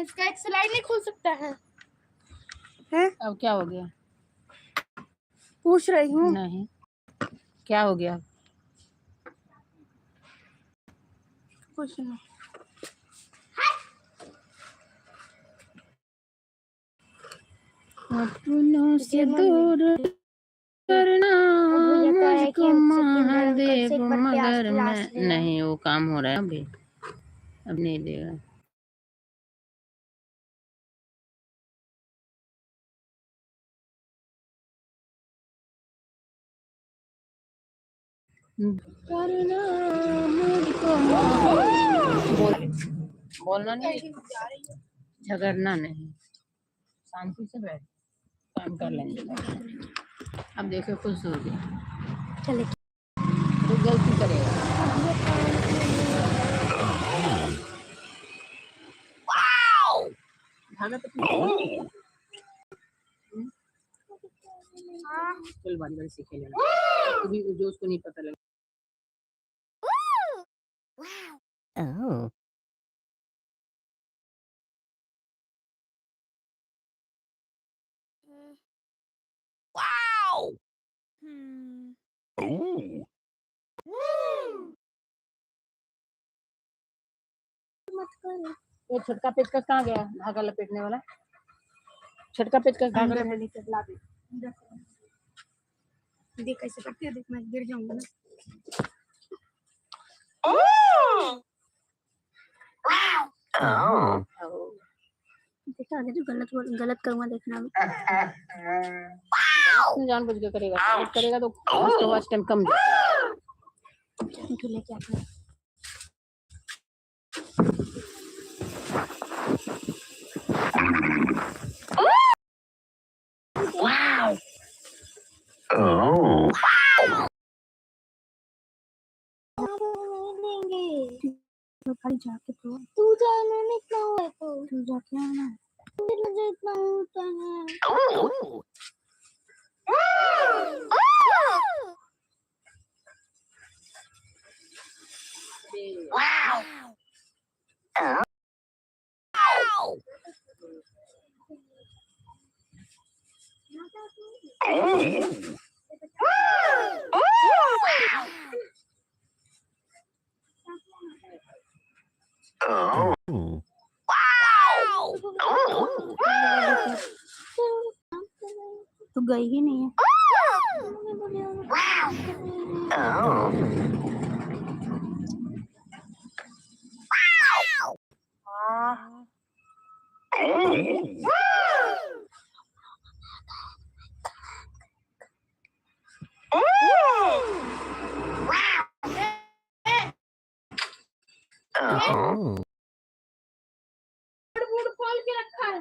इसका एक स्लाइड नहीं खुल सकता है? अब क्या हो गया? पूछ रही हूँ। नहीं, क्या हो गया? कुछ नहीं। अपनों से दूर करना मुझको महादेव, मगर मैं नहीं, वो काम हो रहा है अभी, अब नहीं देगा। करना मुझको बोलना नहीं, झगड़ना नहीं, शांति से बैठ काम कर लेंगे। अब देखो खुश हो गया, चले तो गलती करेगा। धागा तो चल बारी बारी से खेलेगा, कभी जो उसको नहीं पता लगा। ये छोटका पेचकस कहाँ गया? धागा लपेटने वाला छोटका पेचकस धागा लपेटने के ला दे। देख कैसे करती है, देख मैं गिर जाऊंगा ना। देखा जो गलत करूंगा, देखना जानबूझ के करेगा तो फर्स्ट टाइम कम देता है। लेके आता खाली जाके तो तू जाना नहीं, क्या हुआ तो तू जाके आना, मुझे इतना होता है। तो गई ही नहीं है। खोल के रखा है।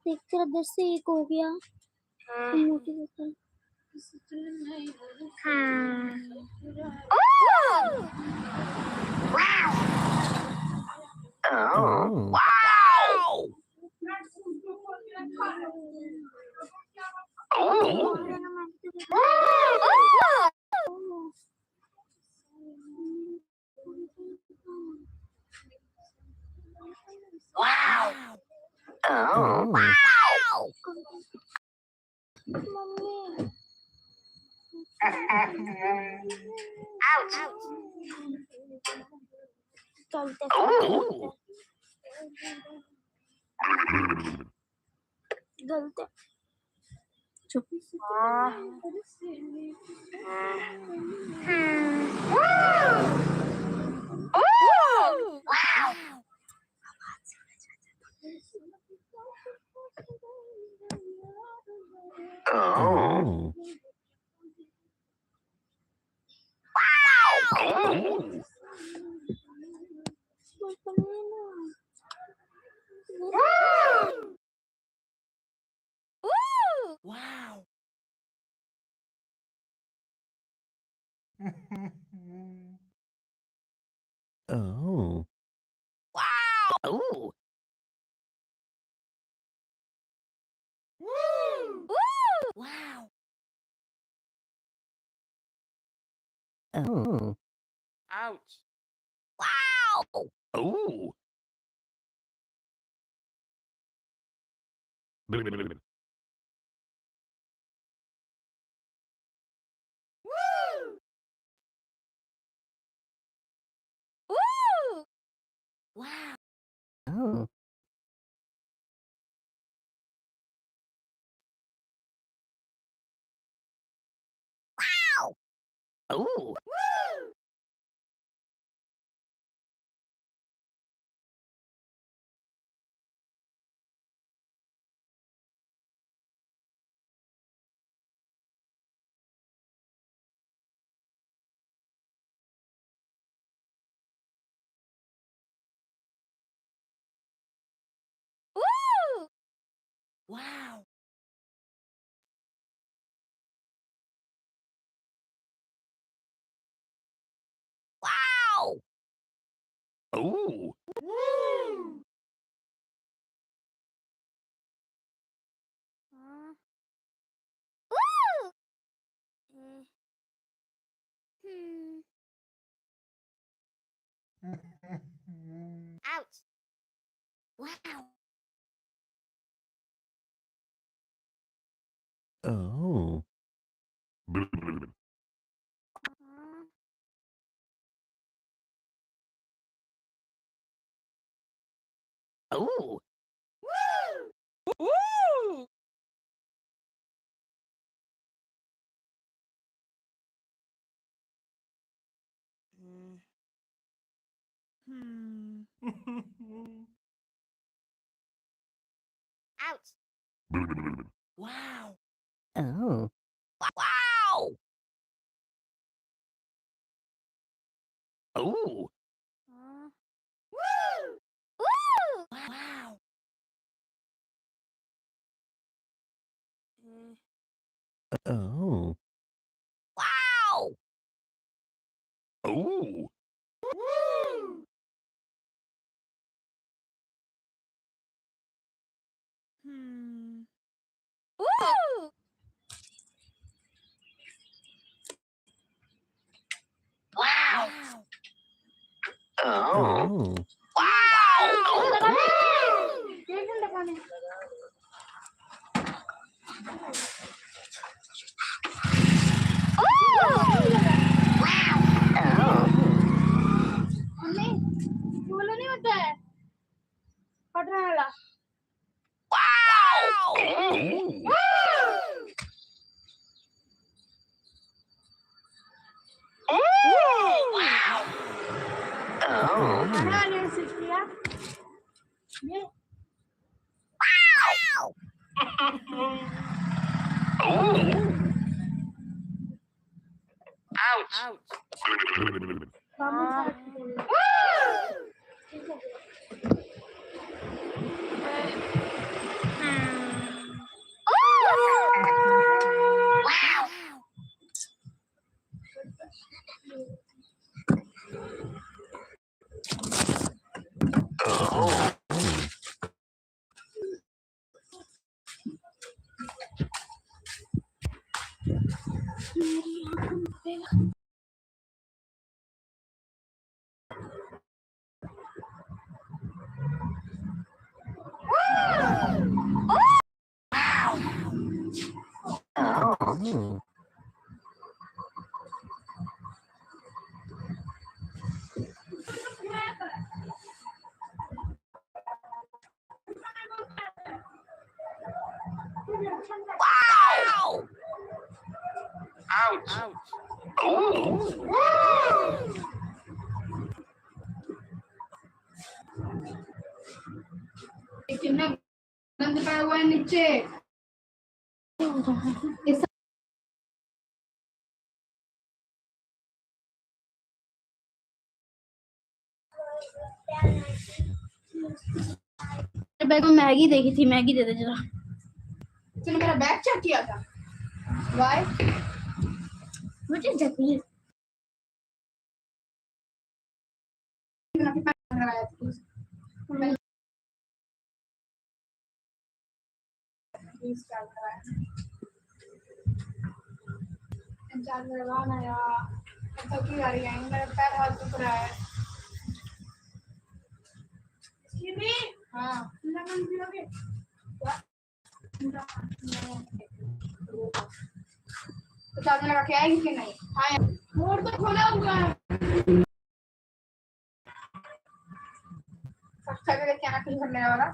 एक तेरा 10 से 1 हो गया। गलत है। चुप। Wow. Oh. Wow. Oh. Woo. Woo. Wow. Oh. Ouch. Wow. Oh. Woo. Woo. Wow. Oh. Wow. Oh. Woo. Woo. Wow. Wow. Oh. Woo. Woo. Hmm. Ouch. Wow. Oh. Oh. Woo! Woo! Hmm. Ouch. Wow. Oh. Wow. Oh. Woo! Woo! Wow. Oh. Wow. Oh. Woo! Hmm. Woo! Wow. Oh. Wow. Mummy बोलो नहीं होता है पटना वाला पटना वाले ने switch किया ये Wow. Ouch. Oh. कितना गंद पड़ा हुआ है नीचे इस बैग में मैगी देखी थी मैगी दे दे जरा तूने मेरा बैग चेक किया था? Why? मुझे जल्दी चार्ज लगाना यार, थक ही आ रही है, मेरा पैर हाथ दुख रहा है। हाँ, लगन भी लगे। तो चार्ज लगा के आएगी कि नहीं? हाँ, मोड़ तो खोला हुआ है। अच्छा करके क्या ना करने वाला?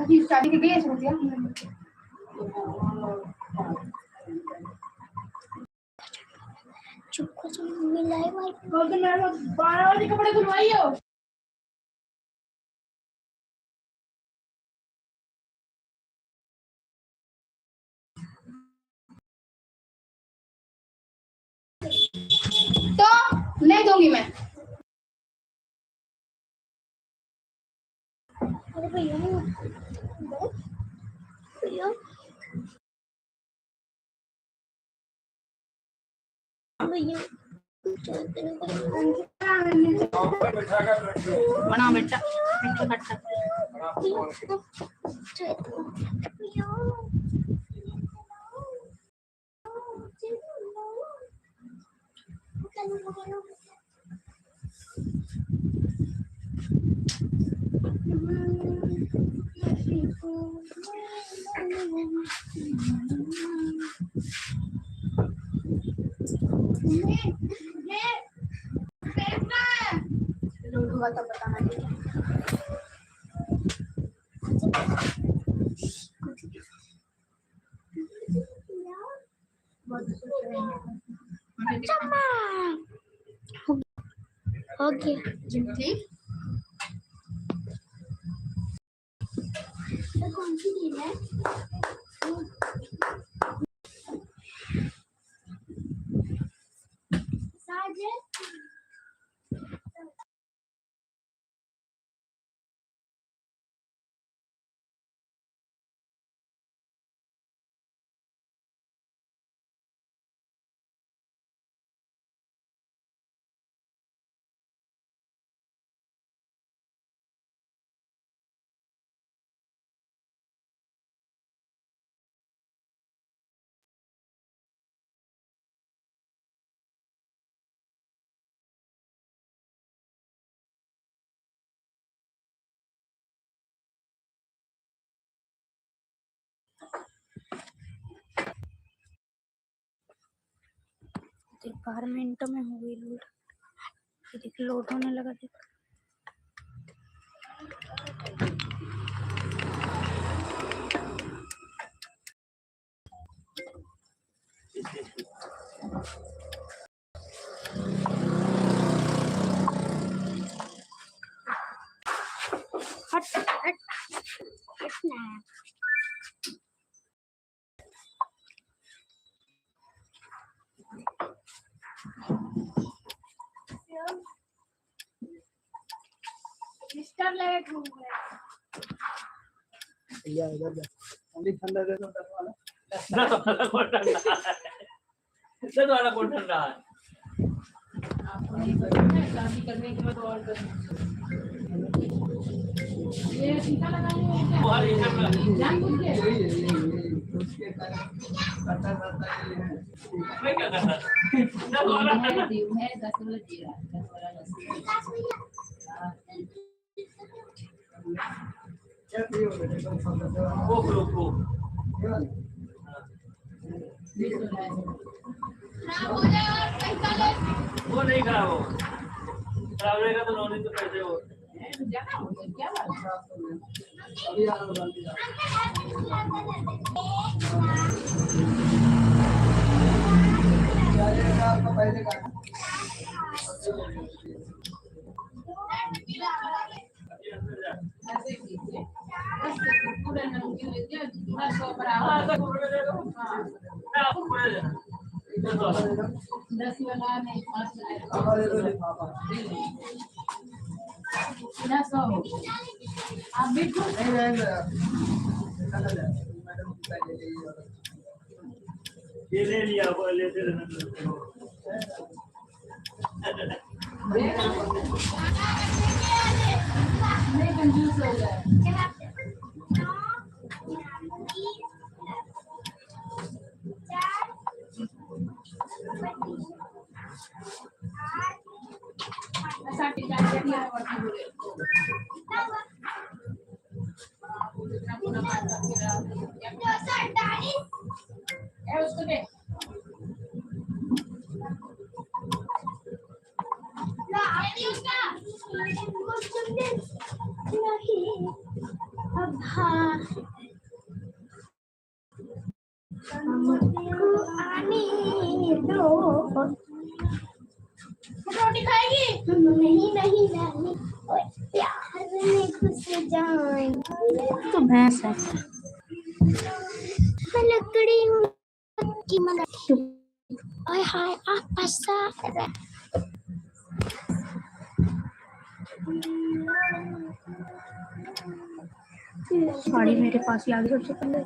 अभी शादी के लिए सोच लिया चुप कर मिलाए भाई कल तो मेरे 12 बजे कपड़े धुलवाई हो तो नहीं दूंगी मैं अरे भैया भैया भैया बना बेटा मीठा तो बताना ओके जिंदगी कौन सी दिन है साजे देख 12 मिनटों में हो गई लोड देख लोड होने लगा देख हट हट हटना मिस्टर लेट हो गया या इधर जा अभी ठंडा दे दो वाला दस वाला कौन ठंडा है आपको नहीं पता है शादी करने के बाद और कर ये टीका लगाने है और इधर जानबूझ के उसके कारण करता है मैं क्या करता दस वाला है 10 वाला दे रहा है 10 वाला 10 को खराब हो जाए और पैसा ले वो नहीं खराब हो खराब रहेगा तो नॉन तो पैसे हो ये ले लिया वो लेते रहना रोटी खाएगी? नहीं नहीं नहीं, प्यार में घुस जाएंगे। तो भैंस है। मैं लकड़ी हूँ की मदद। ओए हाय आप पसार। साड़ी मेरे पास ही आ गई सबसे पहले।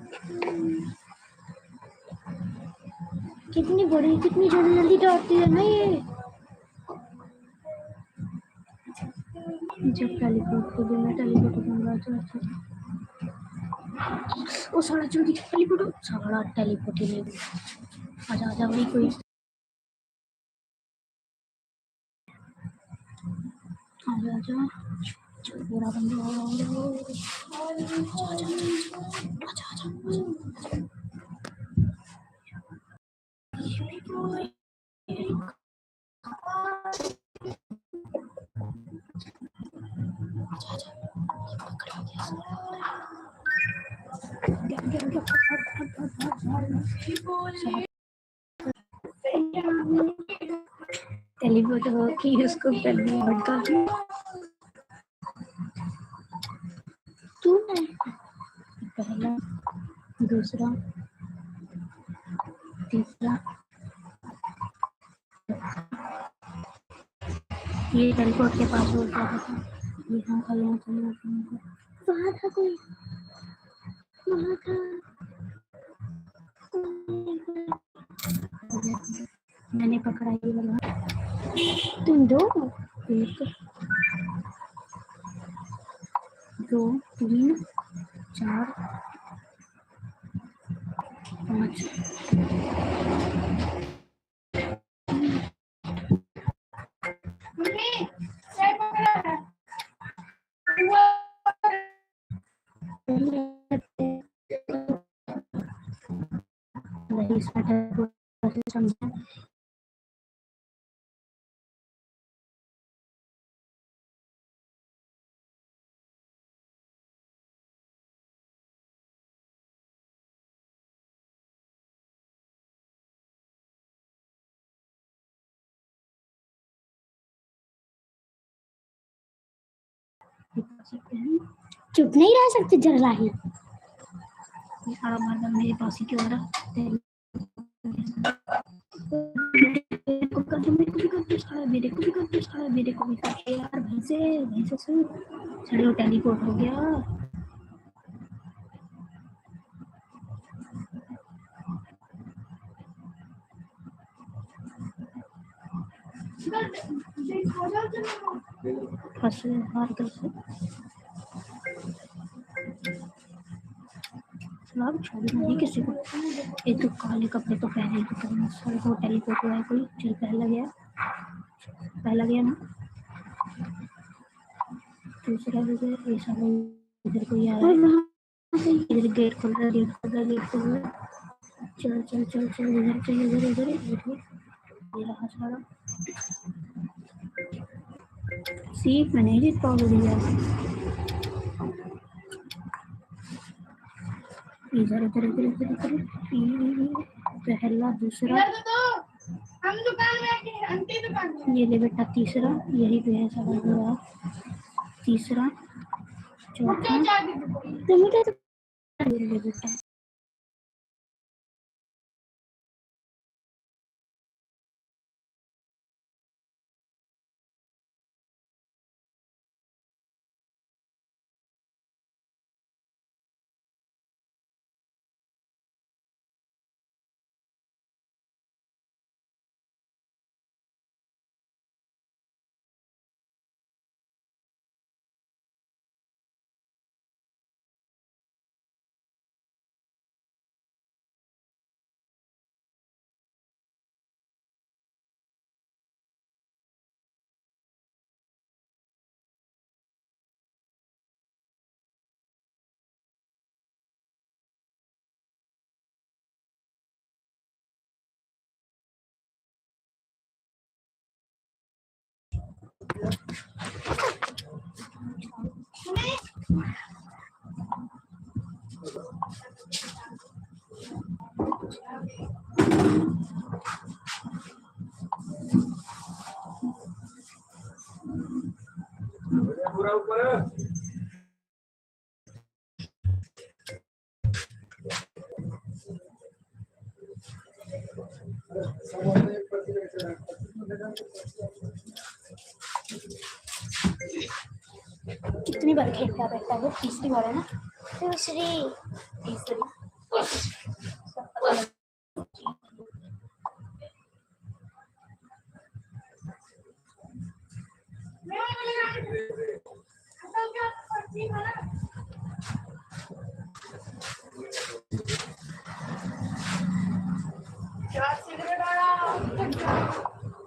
कितनी बड़ी, कितनी जल्दी जल्दी दौड़ती है ना ये। जब टेलीपोर्ट को देना, टेलीपोर्ट दूंगा तो अच्छा था। ओ साड़ा जल्दी टेलीपोर्ट, साड़ा टेलीपोर्ट ही नहीं। आजा आजा भाई कोई। आजा आजा पूरा बंद हो। आजा आजा टेलीपोर्ट हो कि उसको करनी होगा। तू पहला, दूसरा, तीसरा, ये टेलीपोर्ट के पास होता था। यहाँ का यहाँ था, वहाँ था कोई, वहाँ था। मैंने पकड़ा ये वाला। तुम दो, 1 2 3 4 5। समझा। चुप नहीं रह सकते जरा ही। सारा मारना मेरे पास ही क्यों आ रहा? मेरे को भी कर यार। भैंसे से चलो टेलीपोर्ट हो गया। फंसे हार कैसे अब छोड़ना नहीं किसी को। एक तो काले कपड़े तो पहने ही करना सर को टेलीपोर्ट हुआ है कोई। चल पहला गया ना। दूसरा भी गया। ये सारा इधर कोई आ रहा है। इधर गेट खोल रहा है। चल इधर ये रहा सारा। सीख में नहीं जीत पाओगे यार। इधर इधर इधर इधर इधर पहला दूसरा हम दुकान में आंटी दुकान में। ये ले बेटा तीसरा, यही पे है सारा हुआ। तीसरा चौथा ये ले बेटा। पूरा ऊपर कितनी बार खेलता रहता है वो? तीसरी बार है ना? तीसरी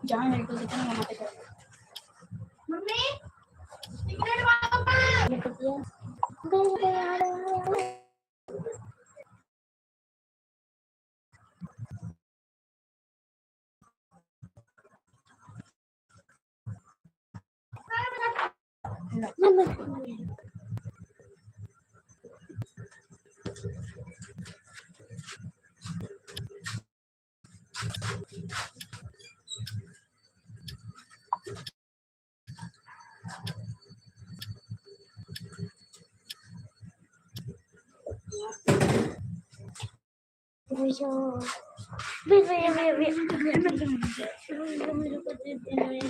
जहाँ मेरे को दिखा ना वहाँ पे कर। मम्मी सिगरेट वाला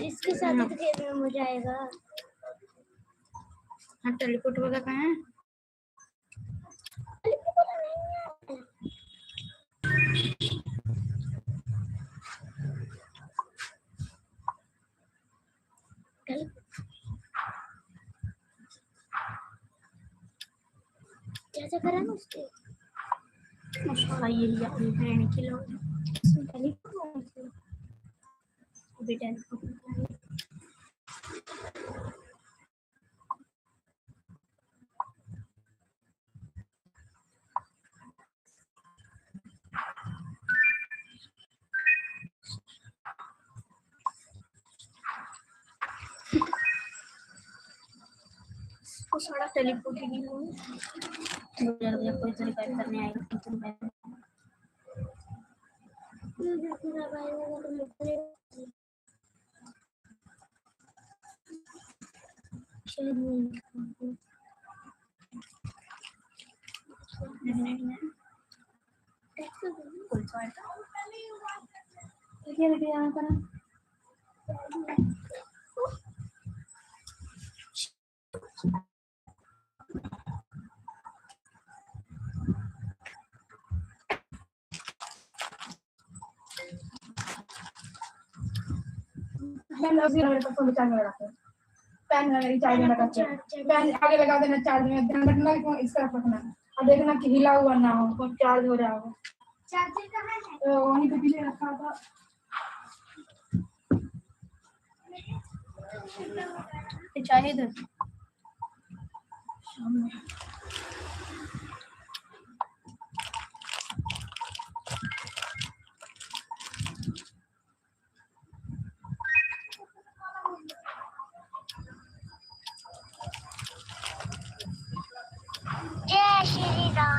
इसके साथ तो खेलने में मजा आएगा। हाँ टेलीपोर्ट वाला कहाँ है? क्या करा ना उसके? उसका ये लिया अपनी बहन के लोग बेटा वो सारा टेलीपोर्ट ही नहीं हुआ। कोई तो रिवाइव करने आएगा पैन चार्ज में रखते पैन आगे लगा देना चार्ज में, ध्यान रखना कि इसका रखना और देखना कि हिला हुआ ना हो, तो चार्ज हो जाएगा। चार्जर कहाँ है? तो वहीं पे पीछे रखा था। चाहिए इधर श्री राम।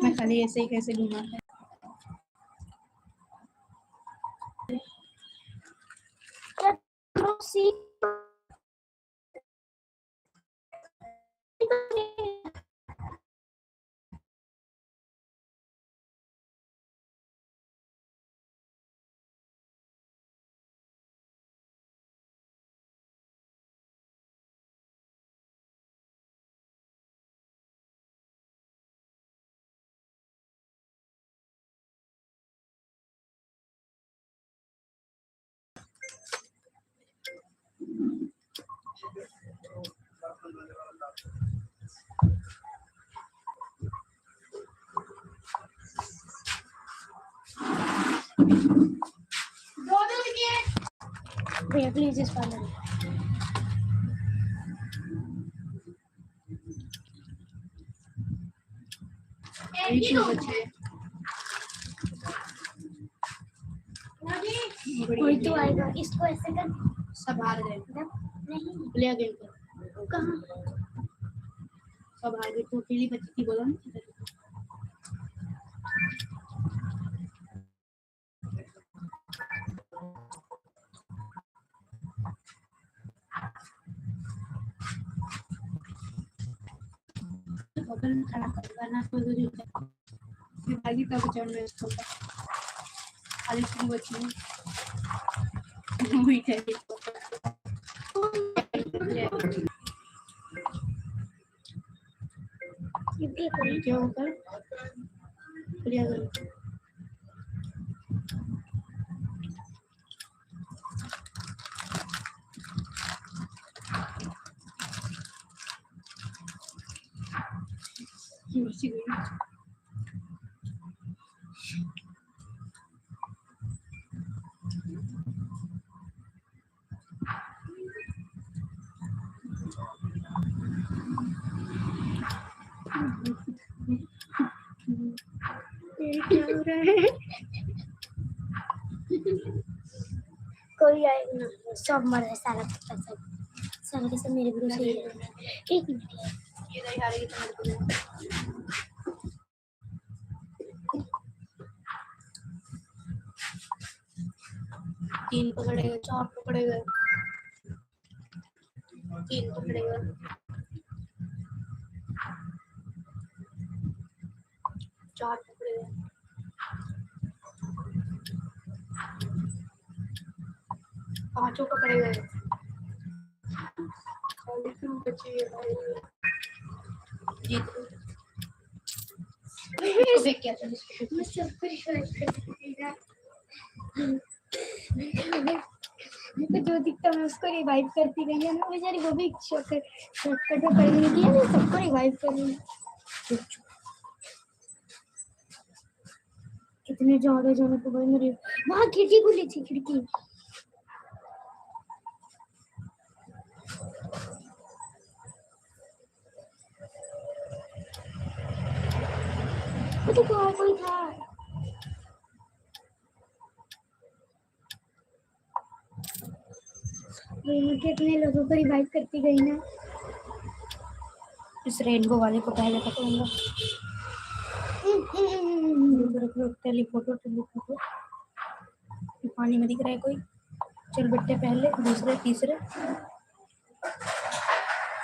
मैं खाली ऐसे ही कैसे घूमा है। भैया प्लीज इस पानी कोई तो आएगा। इसको ऐसे कर सब हार गए। नहीं ले गेम कर। कहाँ सब हार गए। तू अकेली बच्ची थी बोला ना। बगल खड़ा कर ना कोई भी फिर आगे का बचाव में इसको खाली तुम बची वही है। क्या होगा बढ़िया क्या हो रहा है? कोई आएगा ना सब मर है सारा कुत्ता सब के सब मेरे भरोसे ही है। एक मिनट ये नहीं हारेगी तो मेरे को तीन पकड़ेगा चार पकड़ेगा तीन पकड़ेगा चार पकड़ेगा पांचों पकड़ेगा जीत इसको फेंक क्या था मैं सबको रिवाइव कर देगा। मेरे को जो दिखता मैं उसको रिवाइव करती गई है ना बेचारी वो भी शॉर्टकट में पड़ी हुई है। मैं सबको रिवाइव कर रही हूँ। कितने ज्यादा जाने को भाई मेरे वहाँ खिड़की खुली थी खिड़की तो कोई था। मुझे अपने लोगों को रिवाइव करती गई ना। इस रेनबो वाले को पहले पकड़ूंगा। टेलीपोर्टर पानी में दिख रहा है कोई। चल बेटे पहले दूसरे तीसरे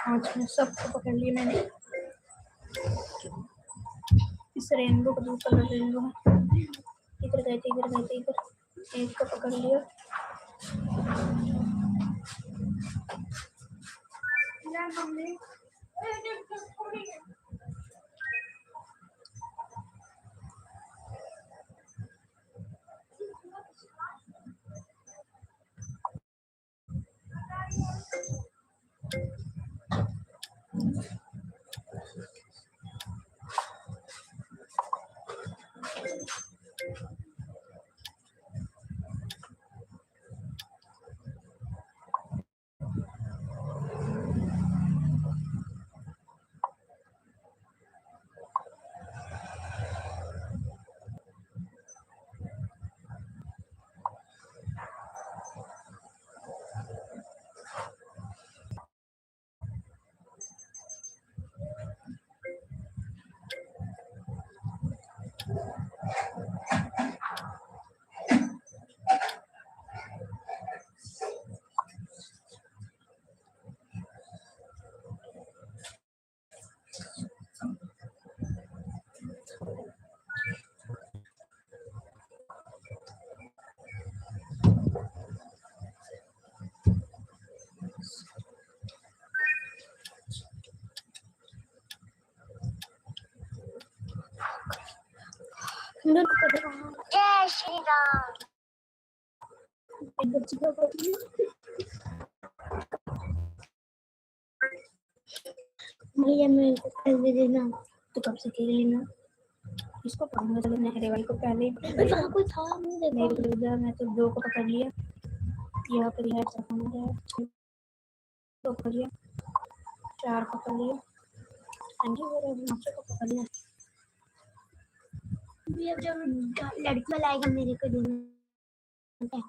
पांचवें सबको पकड़ लिया मैंने। इस रेनबो को दूसरा रेनबो है। इधर गए थे इधर एक को पकड़ लिया। जय श्री राम। भैया मेरे को कर दे देना। तो कब से खेल लेना। इसको पकड़ना चलो नहरे वाले को पहले। कोई था मैं तो दो को पकड़ लिया। यहाँ पर है दो पकड़ लिया। चार पकड़ लिया। को पकड़ लिया। अब जब लड़की वाला आएगा मेरे को देना।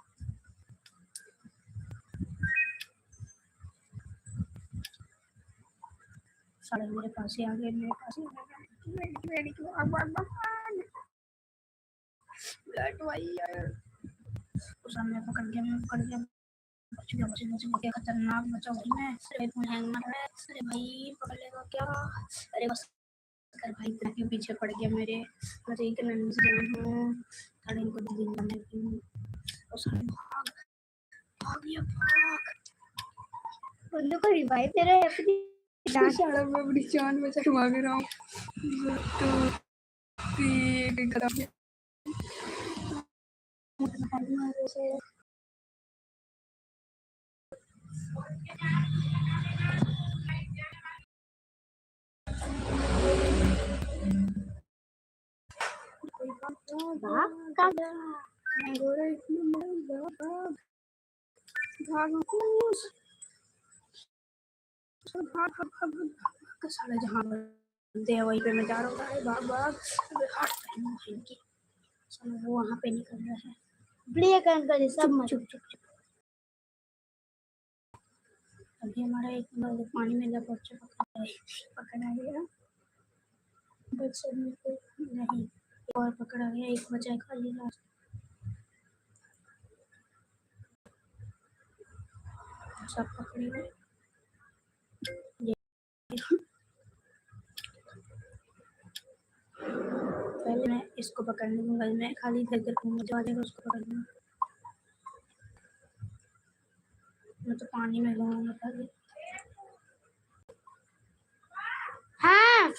सारे मेरे पास ही आ गए। मेरे पास सामने पकड़ गया क्या खतरनाक बचा हूँ मैं। हैंग मार रहा है। अरे भाई पकड़ लेगा क्या। अरे बस कर भाई के पीछे पड़ गया मेरे। मैं इतना हूँ साढ़े इनको दिन भाग बंदों को रिवाइव दे रहा है अपनी सारा मैं अपनी जान बचा के भाग रहा हूँ। साला जहाँ दे वहीं पे मैं जा रहा हूँ। भाग वो वहाँ पे निकल रहा है। ब्रेक अंकल सब चुप। अभी हमारा एक पानी में लपट पकड़ा गया। बच्चे नहीं और पकड़ा गया। एक बचा खाली लास्ट। सब पकड़े गए। पहले मैं इसको पकड़ने दूंगा। मैं खाली इधर मुझे आ जाएगा उसको पकड़ लूंगा। मैं तो पानी में जाऊंगा पहले। हाँ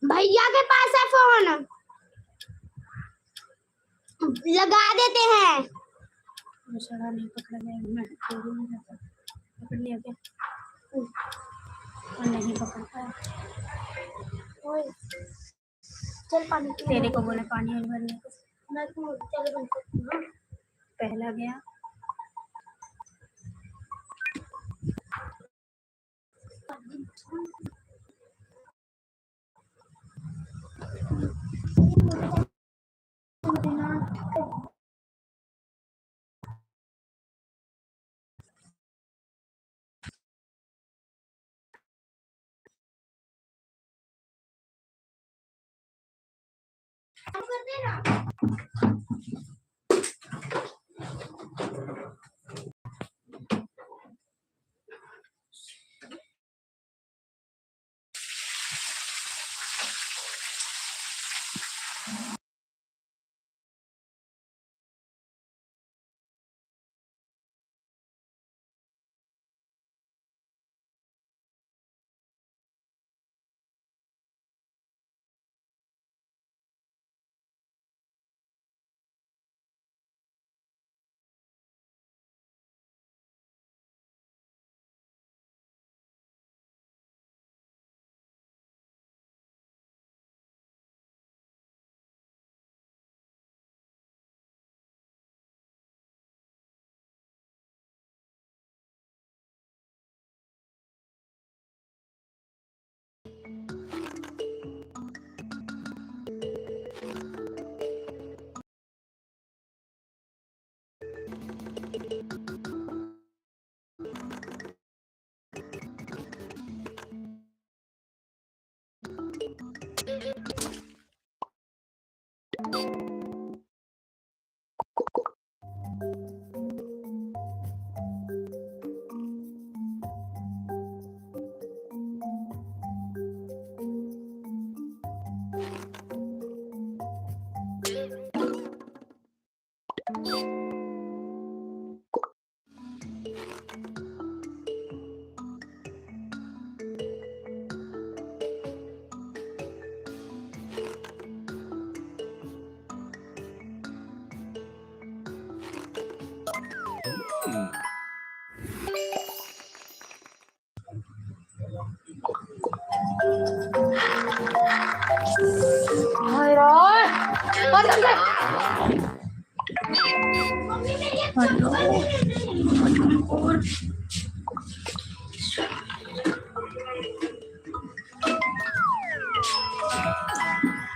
भैया के पास है फोन। लगा देते हैं। दूसरा नहीं पकड़ा गया। मैं पकड़ लिया क्या। और नहीं पकड़ पाया। चल पानी तेरे को बोला पानी भरने को। मैं चल पहला गया।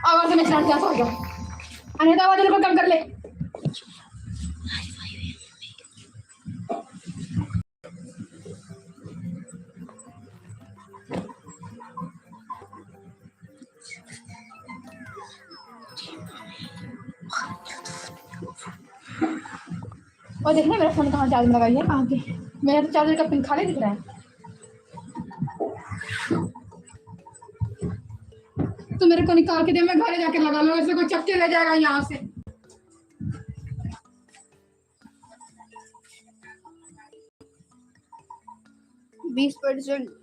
आवाज में स्टार्ट क्या हो गया अनिता आवाज को कम कर ले और देखना मेरा फोन कहाँ चार्ज में लगाई है कहाँ पे मेरा तो चार्जर का पिन खाली दिख रहा है तो मेरे को निकाल के दे मैं घरे जाके लगा लूँ ऐसे कोई चक्के ले जाएगा यहाँ से %20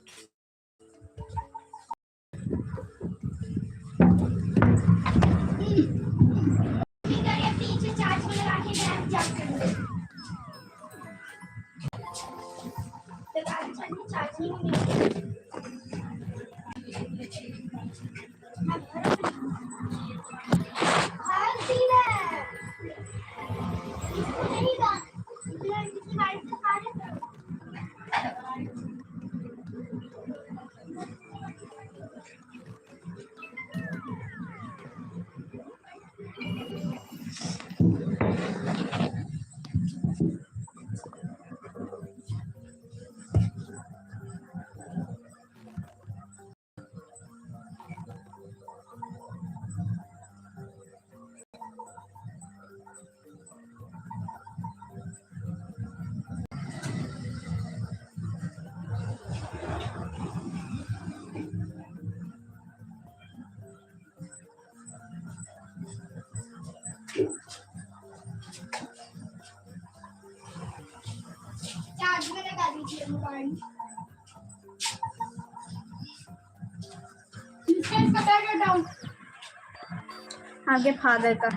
चार्ज में लगा दीजिए मोबाइल इसका बैग डाउन आगे फादर का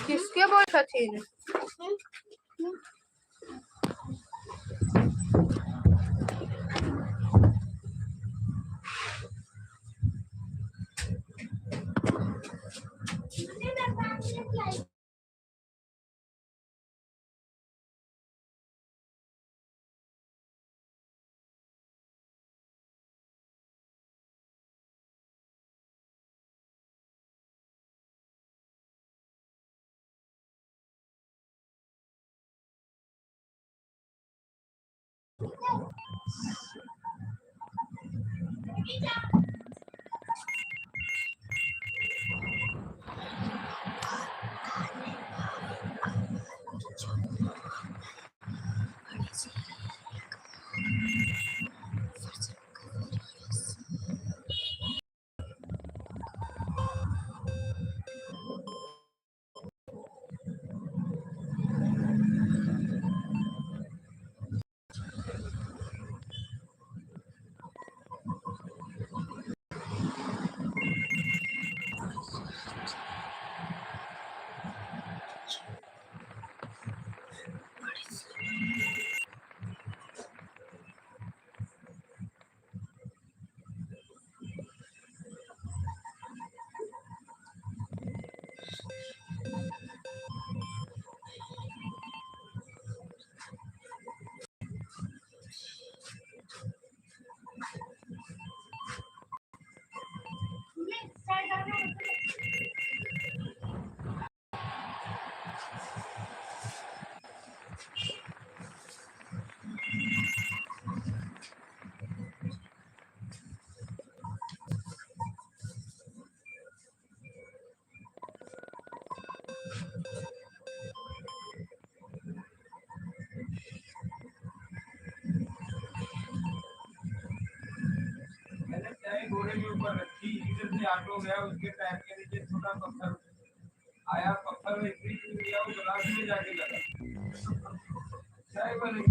किसके बोल छथिन चाय घोड़े के ऊपर रखी, इधर से ऑटो गया, उसके पैर के नीचे छोटा पत्थर आया, पत्थर में इतनी चीज गया, वो ग्लास में जाके लगा। चाय वाले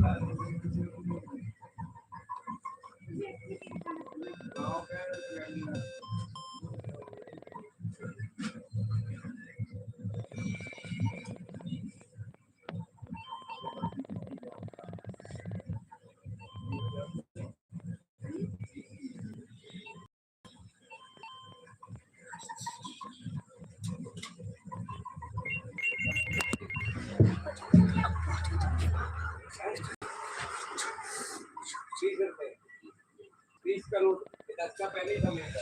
₹20, 20 का नोट 10 का पहले ही था मेरे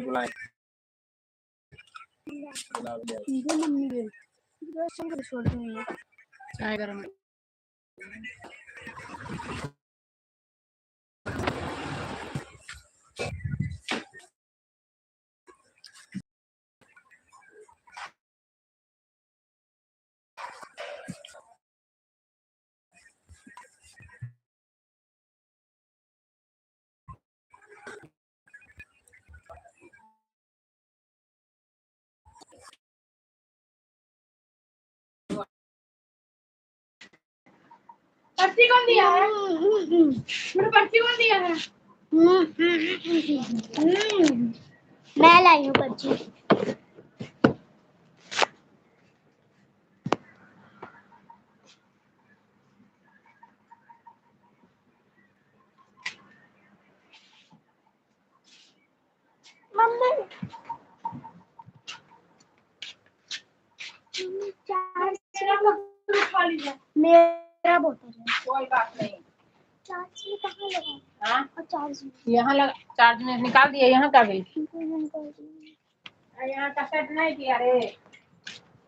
बुलाए। चाय गरम पर्ची कौन दिया है? मेरे पर्ची कौन दिया है? मैं लाई हूँ पर्ची। मम्मी खा लीजिए। मेरा बोतल है। कोई बात नहीं। चार्ज में कहाँ लगा? हाँ और चार्ज में यहाँ लगा, चार्ज में निकाल दिया यहाँ का भी। निकाल यहाँ का सेट नहीं किया रे,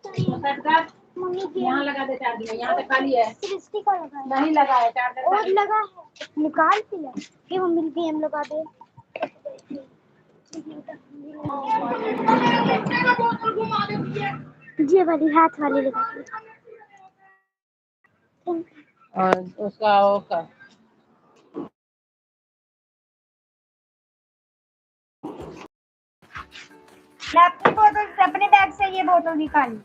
सेट कर मम्मी यहाँ लगा दे चार्ज में, यहाँ पे खाली है। सृष्टि का लगा है। नहीं लगा है चार्जर और लगा है, निकाल दिया फिर मम्मी गेम लगा दे। ये वाली हाथ वाली लगा दे। और उसका वो कर मैं अपनी बोतल अपने बैग से ये बोतल निकाली।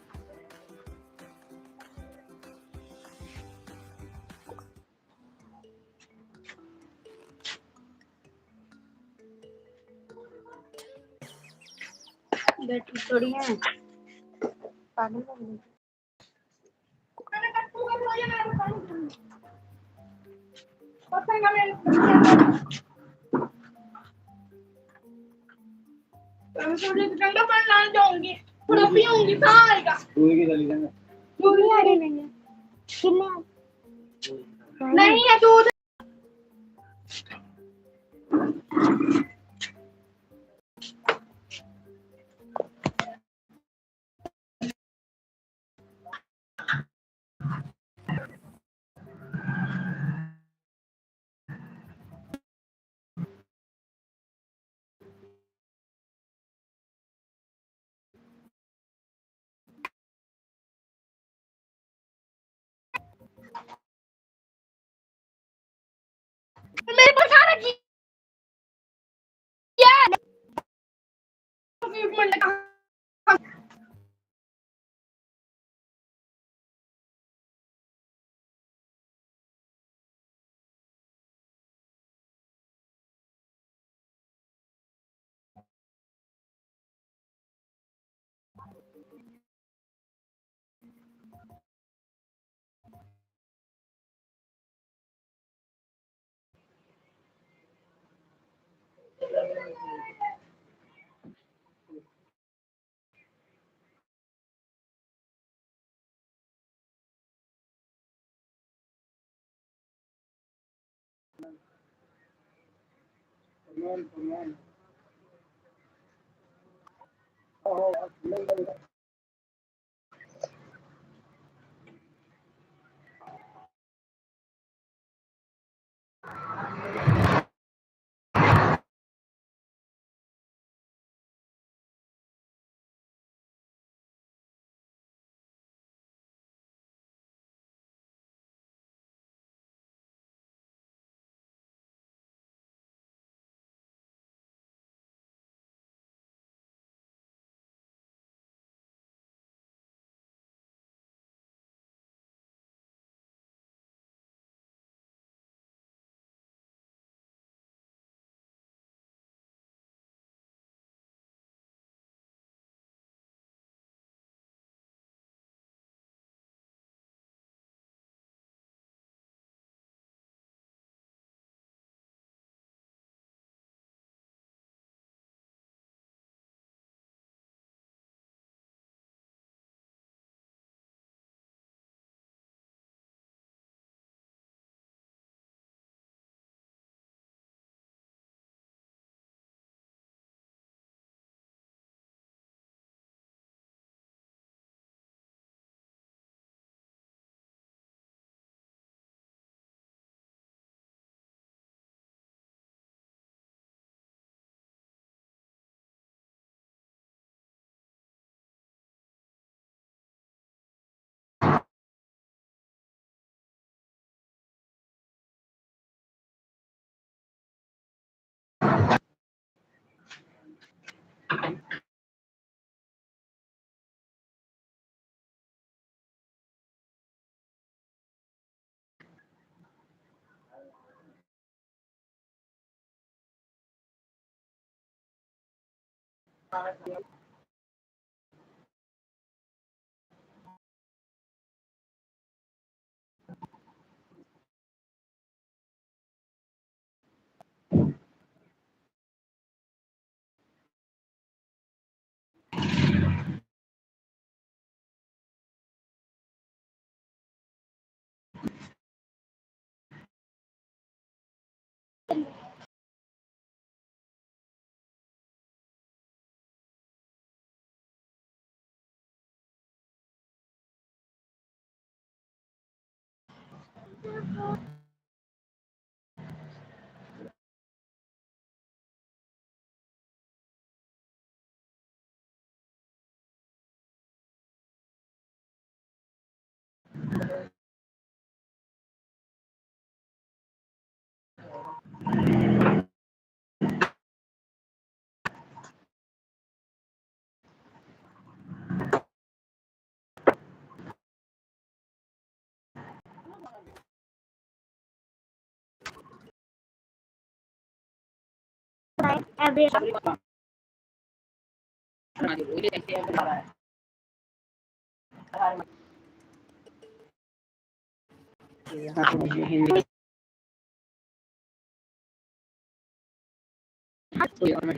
बैटरी थोड़ी है। पागल हो गई। ठंडा पानी लाने जाऊंगी, थोड़ा पीऊंगी, कहाँ आएगा? कितने आ रहे हैं? कितने नहीं है दूध। मेरे पास आ रखी है। मैंने कहा एवरेज हिंदी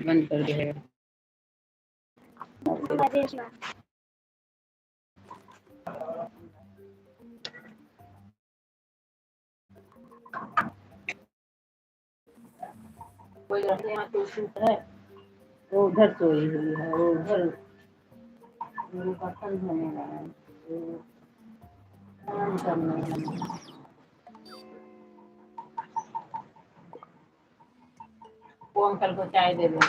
बंद कर दे। कोई लड़के यहाँ तो है, वो उधर सोई हुई है, वो उधर बर्तन धोने लगा है, वो काम करने लगा। वो अंकल को चाय दे दो।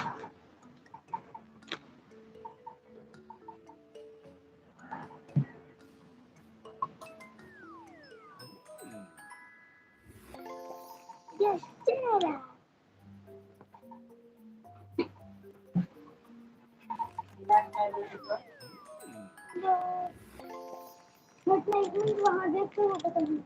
वहाँ देखो पता नहीं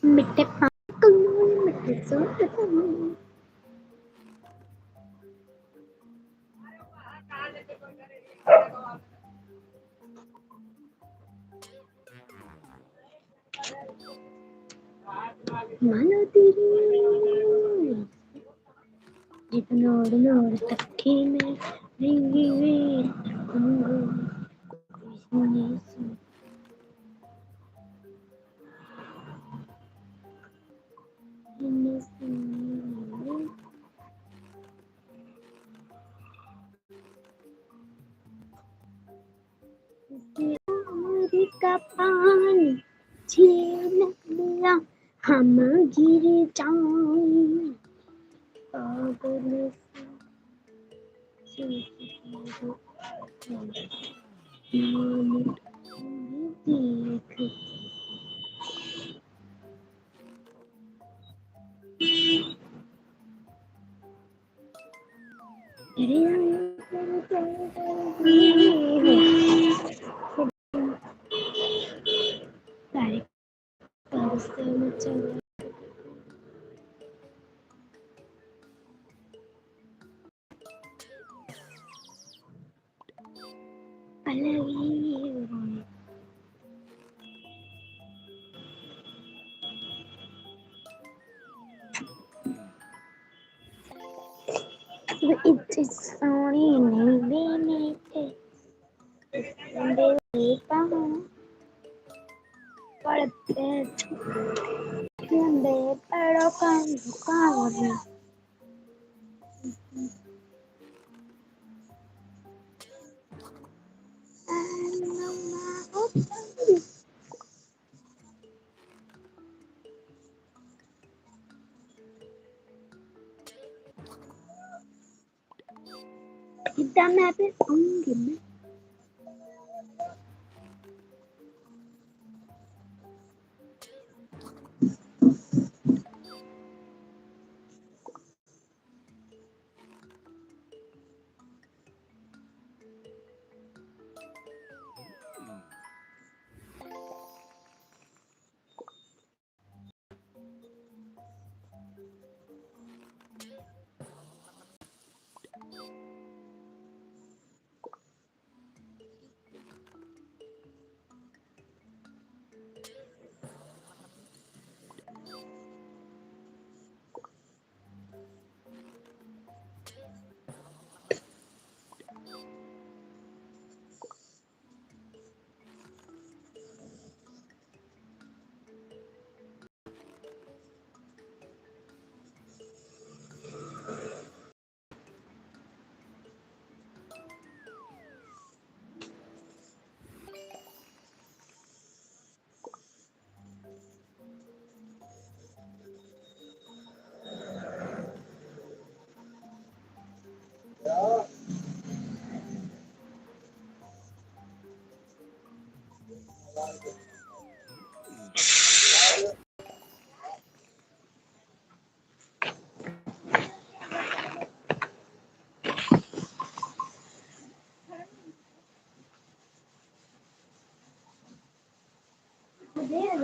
मिट्टे पाक मिट्टे सोत मानो तेरी इग्नोर नोर तक्के में रिंगी वे अंगो सुने सुने सुने पानी छीन लिया हम गिर जाएं पागल से मैंने देख It's only minute. Pero con kita mapin game.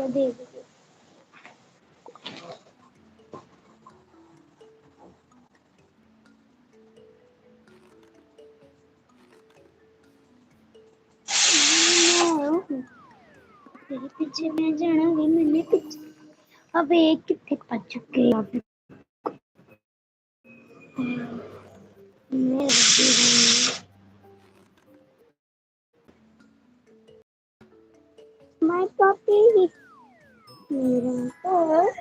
दे तेरे पीछे मैं जाना भी मैंने पीछे अब एक कितने पा चुके अब मैं माय पपी मेरा तो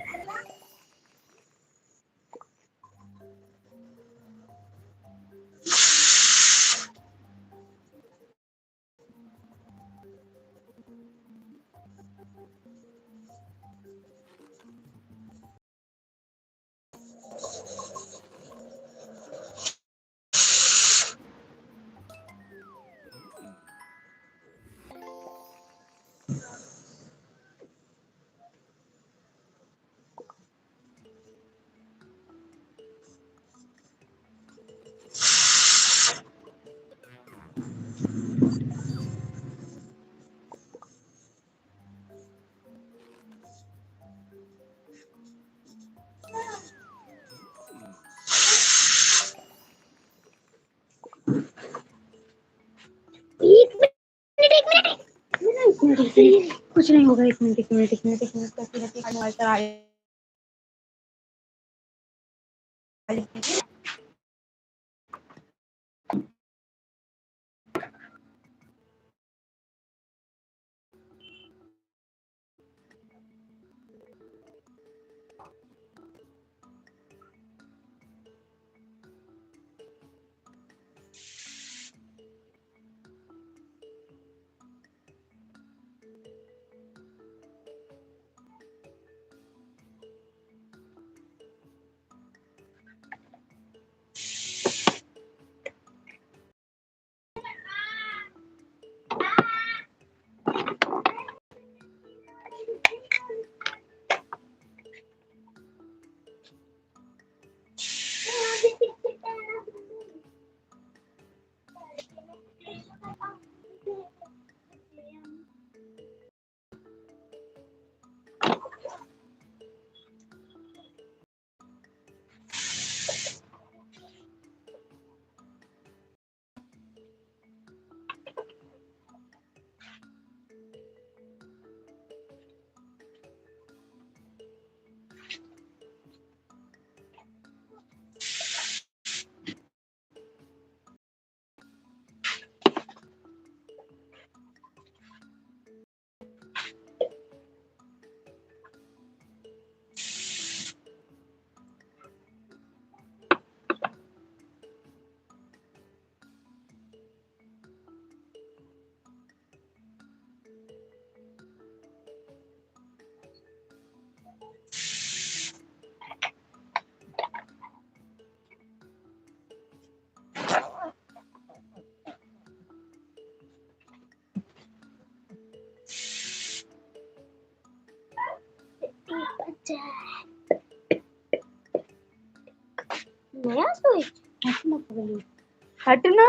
कुछ नहीं होगा 1 मिनट करती रहती है मोबाइल चला नया स्विच हटना पड़ेगा। हटना।